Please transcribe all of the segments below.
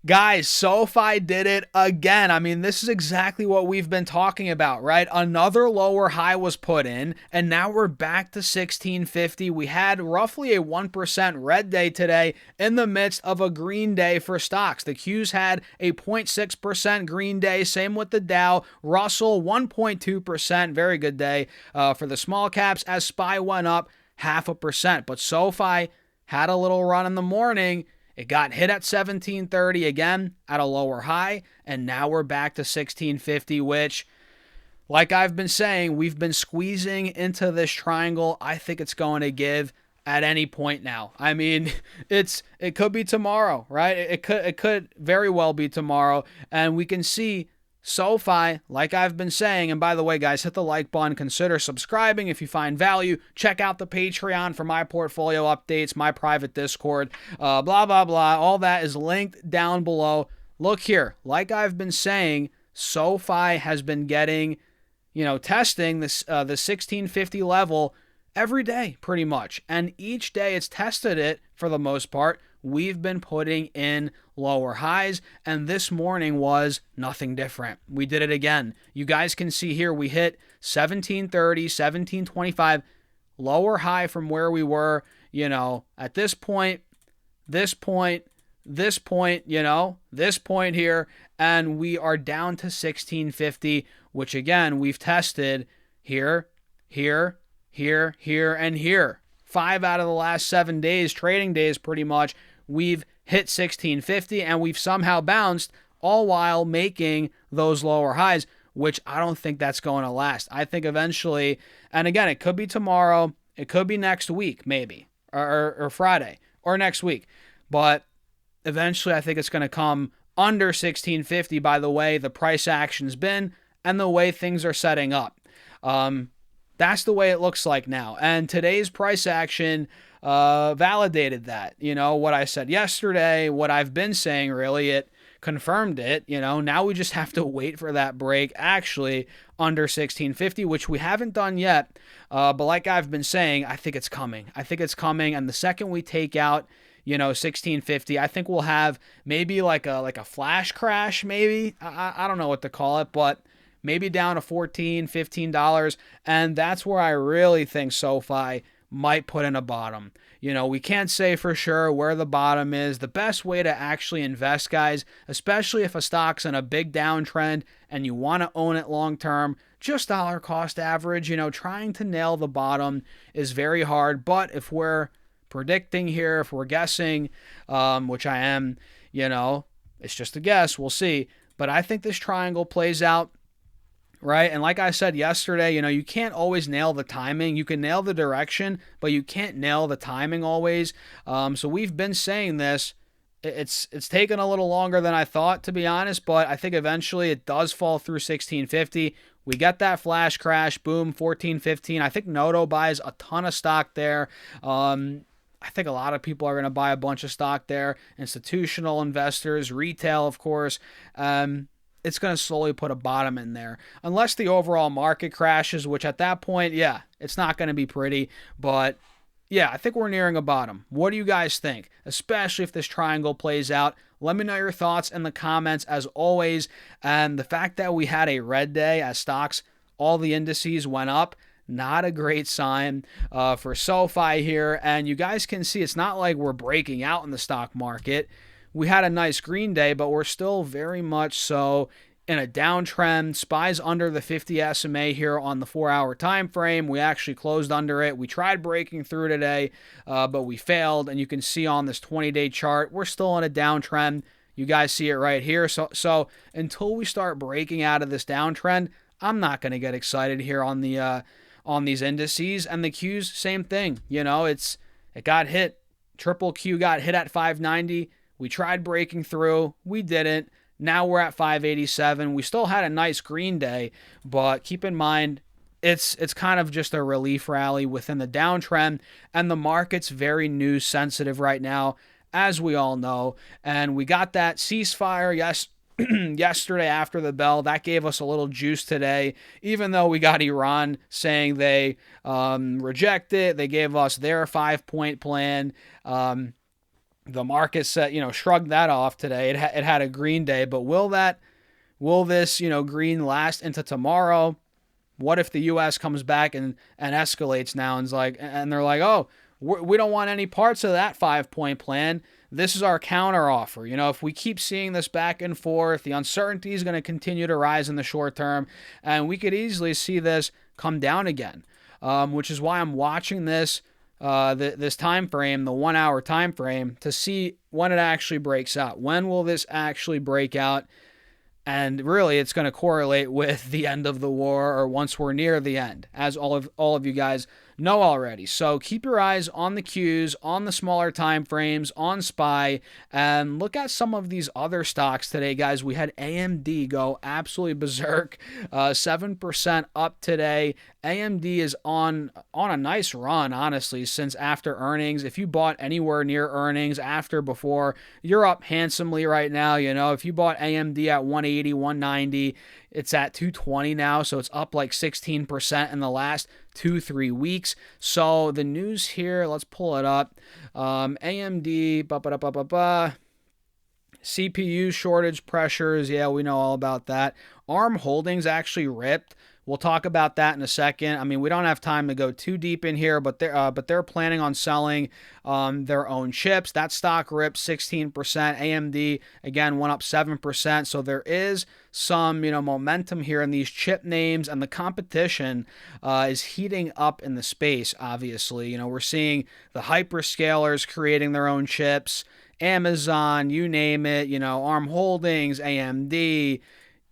Guys, SoFi did it again. I mean, this is exactly what we've been talking about, right? Another lower high was put in, and now we're back to 1650. We had roughly a 1% red day today in the midst of a green day for stocks. The Qs had a 0.6% green day, same with the Dow. Russell, 1.2%, very good day for the small caps as SPY went up 0.5%. But SoFi had a little run in the morning. It got hit at 1730 again at a lower high, and now we're back to 1650, which, like I've been saying, we've been squeezing into this triangle. I think it's going to give at any point now. I mean, it could be tomorrow, right? It could very well be tomorrow, and we can see SoFi, like I've been saying, and by the way, guys, hit the like button, consider subscribing if you find value. Check out the Patreon for my portfolio updates, my private Discord, blah, blah, blah. All that is linked down below. Look here, like I've been saying, SoFi has been getting, testing this the 1650 level every day, pretty much. And each day it's tested it for the most part. We've been putting in lower highs, and this morning was nothing different. We did it again. You guys can see here we hit 1730, 1725, lower high from where we were, at this point, this point here, and we are down to 1650, which again, we've tested here, and here. 5 out of the last 7 days, trading days pretty much, we've hit 1650 and we've somehow bounced, all while making those lower highs, which I don't think that's going to last. I think eventually, and again, it could be tomorrow, it could be next week maybe, or Friday, or next week, but eventually I think it's going to come under 1650 by the way the price action's been and the way things are setting up. That's the way it looks like now. And today's price action validated that. What I said yesterday, what I've been saying, really, it confirmed it. Now we just have to wait for that break actually under 1650, which we haven't done yet. But like I've been saying, I think it's coming. And the second we take out 1650, I think we'll have maybe like a flash crash, maybe. I don't know what to call it, but maybe down to $14, $15, and that's where I really think SoFi might put in a bottom. We can't say for sure where the bottom is. The best way to actually invest, guys, especially if a stock's in a big downtrend and you want to own it long term, just dollar cost average, trying to nail the bottom is very hard. But if we're predicting here, if we're guessing, which I am, it's just a guess, we'll see. But I think this triangle plays out. Right. And like I said yesterday, you can't always nail the timing. You can nail the direction, but you can't nail the timing always. So we've been saying this. It's taken a little longer than I thought, to be honest, but I think eventually it does fall through 1650. We get that flash crash, boom, 1415. I think Noto buys a ton of stock there. I think a lot of people are going to buy a bunch of stock there. Institutional investors, retail, of course. It's going to slowly put a bottom in there. Unless the overall market crashes, which at that point, yeah, it's not going to be pretty. But yeah, I think we're nearing a bottom. What do you guys think? Especially if this triangle plays out. Let me know your thoughts in the comments as always. And the fact that we had a red day as stocks, all the indices went up. Not a great sign for SoFi here. And you guys can see it's not like we're breaking out in the stock market. We had a nice green day, but we're still very much so in a downtrend. SPY's under the 50 SMA here on the 4-hour time frame. We actually closed under it. We tried breaking through today, but we failed. And you can see on this 20-day chart, we're still in a downtrend. You guys see it right here. So until we start breaking out of this downtrend, I'm not going to get excited here on these indices. And the Qs, same thing. It got hit. Triple Q got hit at 590. We tried breaking through. We didn't. Now we're at 587. We still had a nice green day, but keep in mind, it's kind of just a relief rally within the downtrend, and the market's very news sensitive right now, as we all know. And we got that ceasefire yesterday after the bell. That gave us a little juice today, even though we got Iran saying they reject it. They gave us their 5-point plan. The market said, shrugged that off today. It had a green day, but will this, green last into tomorrow? What if the U.S. comes back and escalates now and they're like, oh, we don't want any parts of that 5-point plan. This is our counter offer. If we keep seeing this back and forth, the uncertainty is going to continue to rise in the short term, and we could easily see this come down again, which is why I'm watching this time frame, the 1 hour time frame, to see when it actually breaks out. When will this actually break out? And really, it's going to correlate with the end of the war, or once we're near the end, as all of you guys know already. So keep your eyes on the cues, on the smaller time frames, on SPY, and look at some of these other stocks today, guys. We had AMD go absolutely berserk, 7% up today. AMD is on a nice run, honestly, since after earnings. If you bought anywhere near earnings, after, before, you're up handsomely right now. If you bought AMD at 180, 190, it's at 220 now, so it's up like 16% in the last 2-3 weeks. So the news here, let's pull it up. AMD, CPU shortage pressures. Yeah, we know all about that. ARM Holdings actually ripped. We'll talk about that in a second. I mean, we don't have time to go too deep in here, but they're planning on selling their own chips. That stock ripped 16%. AMD again went up 7%. So there is some momentum here in these chip names, and the competition is heating up in the space. Obviously, we're seeing the hyperscalers creating their own chips. Amazon, you name it. ARM Holdings, AMD.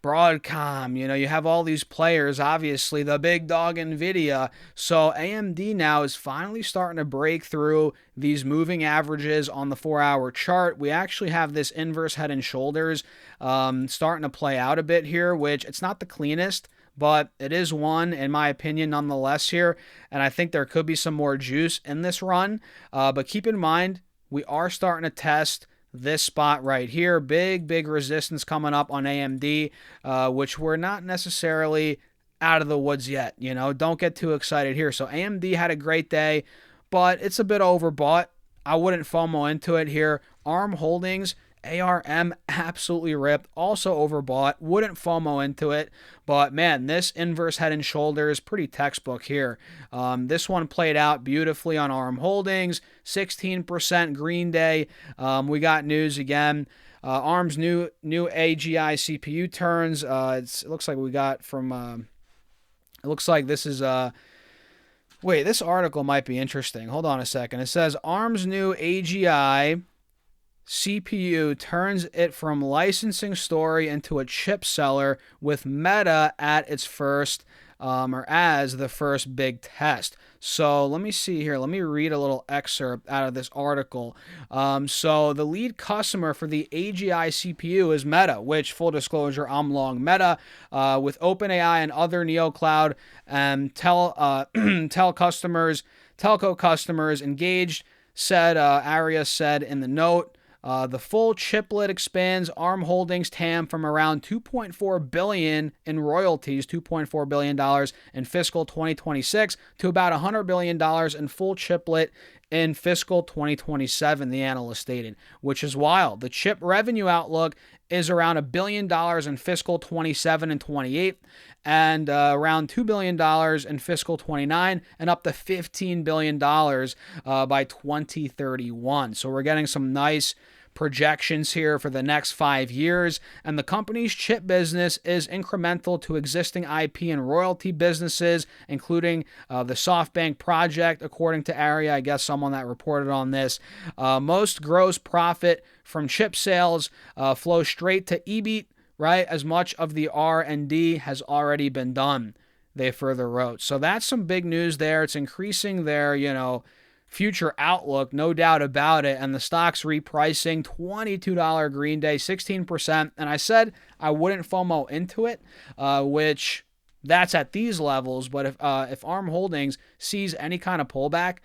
Broadcom, you have all these players, obviously, the big dog NVIDIA. So AMD now is finally starting to break through these moving averages on the 4-hour chart. We actually have this inverse head and shoulders starting to play out a bit here, which it's not the cleanest, but it is one, in my opinion, nonetheless here. And I think there could be some more juice in this run. But keep in mind, we are starting to test this spot right here. Big resistance coming up on AMD, which we're not necessarily out of the woods yet. Don't get too excited here. So AMD had a great day, but it's a bit overbought. I wouldn't FOMO into it here. ARM Holdings, ARM absolutely ripped, also overbought. Wouldn't FOMO into it, but man, this inverse head and shoulders, pretty textbook here. This one played out beautifully on ARM Holdings, 16% green day. We got news again. ARM's new AGI CPU turns. It looks like we got from. It looks like this is Wait, this article might be interesting. Hold on a second. It says ARM's new AGI CPU turns it from licensing story into a chip seller, with Meta at its first, or as the first big test. So let me see here. Let me read a little excerpt out of this article. So the lead customer for the AGI CPU is Meta, which, full disclosure, I'm long Meta, with OpenAI and other NeoCloud and telco customers engaged, said Aria said in the note. The full chiplet expands ARM Holdings TAM from around $2.4 billion in royalties, $2.4 billion in fiscal 2026, to about $100 billion in full chiplet in fiscal 2027, the analyst stated, which is wild. The chip revenue outlook is around $1 billion in fiscal 27 and 28, and around $2 billion in fiscal 29, and up to $15 billion by 2031. So we're getting some nice projections here for the next 5 years, and the company's chip business is incremental to existing IP and royalty businesses, including the SoftBank project, according to Aria, I guess someone that reported on this. Most gross profit from chip sales flow straight to EBIT, right, as much of the R&D has already been done, they further wrote. So that's some big news there. It's increasing their, future outlook, no doubt about it. And the stock's repricing, $22 green day, 16%. And I said I wouldn't FOMO into it, which that's at these levels. But if ARM Holdings sees any kind of pullback,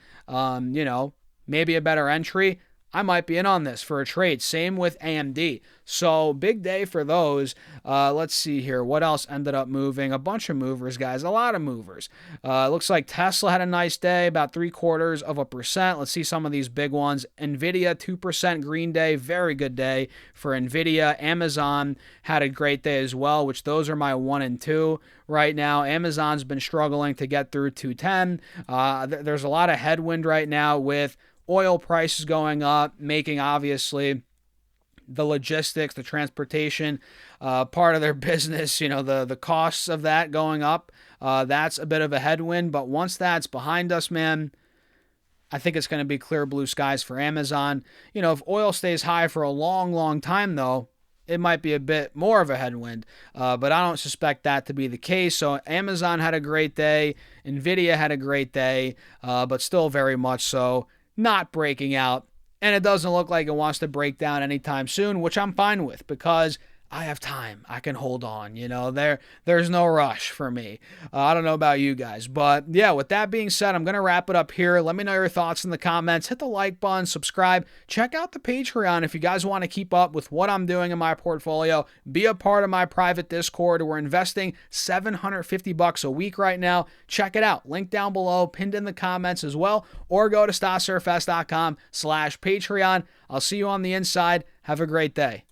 maybe a better entry, I might be in on this for a trade. Same with AMD. So big day for those. Let's see here. What else ended up moving? A bunch of movers, guys. A lot of movers. Looks like Tesla had a nice day, about 0.75%. Let's see some of these big ones. Nvidia, 2% green day. Very good day for Nvidia. Amazon had a great day as well, which those are my 1 and 2 right now. Amazon's been struggling to get through 210. There's a lot of headwind right now with oil prices going up, making obviously the logistics, the transportation, part of their business, the costs of that going up. That's a bit of a headwind. But once that's behind us, man, I think it's going to be clear blue skies for Amazon. If oil stays high for a long, long time, though, it might be a bit more of a headwind, but I don't suspect that to be the case. So Amazon had a great day. Nvidia had a great day, but still very much so not breaking out, and it doesn't look like it wants to break down anytime soon, which I'm fine with because I have time. I can hold on. There's no rush for me. I don't know about you guys, but yeah, with that being said, I'm going to wrap it up here. Let me know your thoughts in the comments. Hit the like button, subscribe, check out the Patreon if you guys want to keep up with what I'm doing in my portfolio. Be a part of my private Discord. We're investing $750 a week right now. Check it out. Link down below, pinned in the comments as well, or go to stasurfs.com/Patreon. I'll see you on the inside. Have a great day.